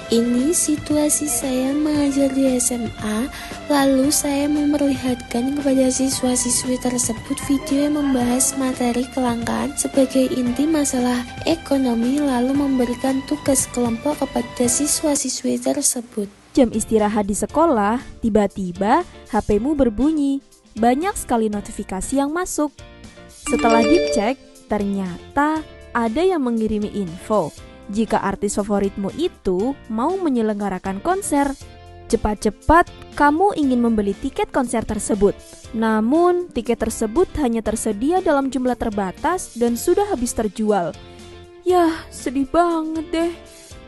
Ini situasi saya mengajar di SMA, lalu saya memperlihatkan kepada siswa-siswi tersebut video yang membahas materi kelangkaan sebagai inti masalah ekonomi, lalu memberikan tugas kelompok kepada siswa-siswi tersebut. Jam istirahat di sekolah, tiba-tiba HP-mu berbunyi. Banyak sekali notifikasi yang masuk. Setelah dicek, ternyata ada yang mengirimi info jika artis favoritmu itu mau menyelenggarakan konser. Cepat-cepat kamu ingin membeli tiket konser tersebut. Namun tiket tersebut hanya tersedia dalam jumlah terbatas dan sudah habis terjual. Yah, sedih banget deh.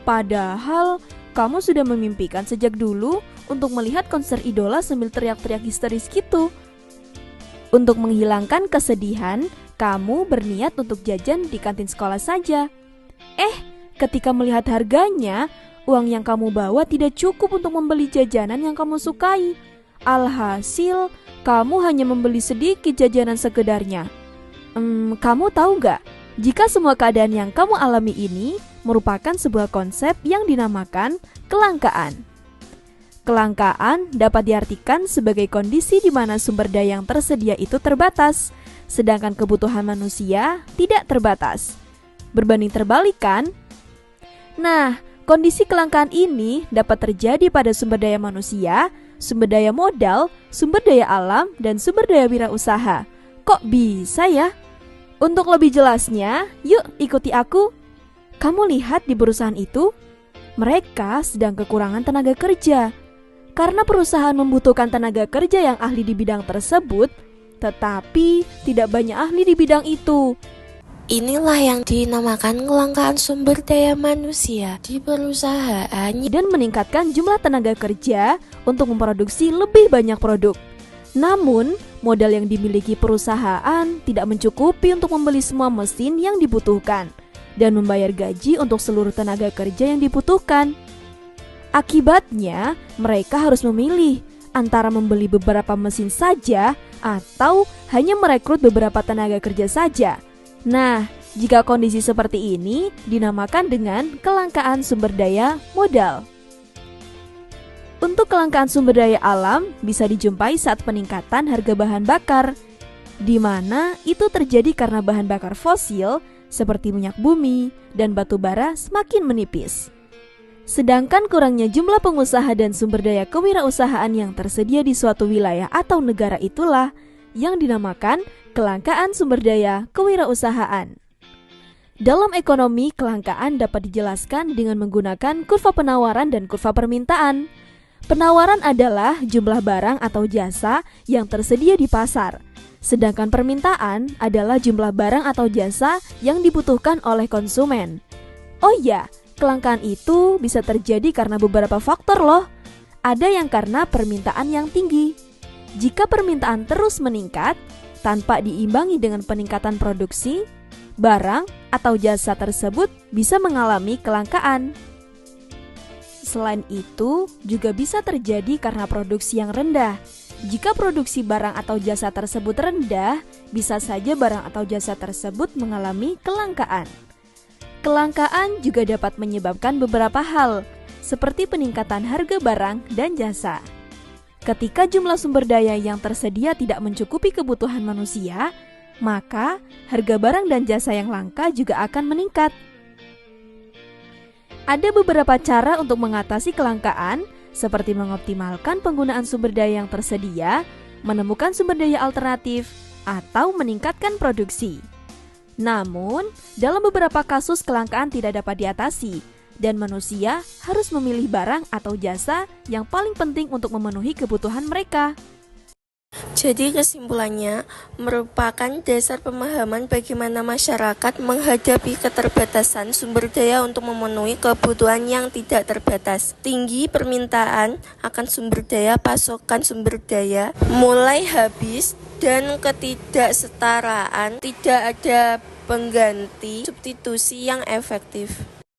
Padahal kamu sudah memimpikan sejak dulu untuk melihat konser idola sambil teriak-teriak histeris gitu. Untuk menghilangkan kesedihan, kamu berniat untuk jajan di kantin sekolah saja. Ketika melihat harganya, uang yang kamu bawa tidak cukup untuk membeli jajanan yang kamu sukai. Alhasil, kamu hanya membeli sedikit jajanan sekedarnya. Kamu tahu nggak? Jika semua keadaan yang kamu alami ini merupakan sebuah konsep yang dinamakan kelangkaan. Kelangkaan dapat diartikan sebagai kondisi di mana sumber daya yang tersedia itu terbatas, sedangkan kebutuhan manusia tidak terbatas. Berbanding terbalik kan? Nah, kondisi kelangkaan ini dapat terjadi pada sumber daya manusia, sumber daya modal, sumber daya alam, dan sumber daya wirausaha. Kok bisa ya? Untuk lebih jelasnya, yuk ikuti aku. Kamu lihat di perusahaan itu, mereka sedang kekurangan tenaga kerja. Karena perusahaan membutuhkan tenaga kerja yang ahli di bidang tersebut, tetapi tidak banyak ahli di bidang itu. Inilah yang dinamakan kelangkaan sumber daya manusia di perusahaan Dan meningkatkan jumlah tenaga kerja untuk memproduksi lebih banyak produk. Namun, modal yang dimiliki perusahaan tidak mencukupi untuk membeli semua mesin yang dibutuhkan dan membayar gaji untuk seluruh tenaga kerja yang dibutuhkan. Akibatnya, mereka harus memilih antara membeli beberapa mesin saja atau hanya merekrut beberapa tenaga kerja saja. Nah, jika kondisi seperti ini dinamakan dengan kelangkaan sumber daya modal. Untuk kelangkaan sumber daya alam bisa dijumpai saat peningkatan harga bahan bakar, di mana itu terjadi karena bahan bakar fosil seperti minyak bumi dan batu bara semakin menipis. Sedangkan kurangnya jumlah pengusaha dan sumber daya kewirausahaan yang tersedia di suatu wilayah atau negara itulah yang dinamakan kelangkaan sumber daya kewirausahaan. Dalam ekonomi, kelangkaan dapat dijelaskan dengan menggunakan kurva penawaran dan kurva permintaan. Penawaran adalah jumlah barang atau jasa yang tersedia di pasar, sedangkan permintaan adalah jumlah barang atau jasa yang dibutuhkan oleh konsumen. Oh iya, kelangkaan itu bisa terjadi karena beberapa faktor loh. Ada yang karena permintaan yang tinggi. Jika permintaan terus meningkat, tanpa diimbangi dengan peningkatan produksi, barang atau jasa tersebut bisa mengalami kelangkaan. Selain itu, juga bisa terjadi karena produksi yang rendah. Jika produksi barang atau jasa tersebut rendah, bisa saja barang atau jasa tersebut mengalami kelangkaan. Kelangkaan juga dapat menyebabkan beberapa hal, seperti peningkatan harga barang dan jasa. Ketika jumlah sumber daya yang tersedia tidak mencukupi kebutuhan manusia, maka harga barang dan jasa yang langka juga akan meningkat. Ada beberapa cara untuk mengatasi kelangkaan, seperti mengoptimalkan penggunaan sumber daya yang tersedia, menemukan sumber daya alternatif, atau meningkatkan produksi. Namun, dalam beberapa kasus kelangkaan tidak dapat diatasi, dan manusia harus memilih barang atau jasa yang paling penting untuk memenuhi kebutuhan mereka. Jadi kesimpulannya merupakan dasar pemahaman bagaimana masyarakat menghadapi keterbatasan sumber daya untuk memenuhi kebutuhan yang tidak terbatas. Tinggi permintaan akan sumber daya, pasokan sumber daya mulai habis, dan ketidaksetaraan, tidak ada pengganti substitusi yang efektif.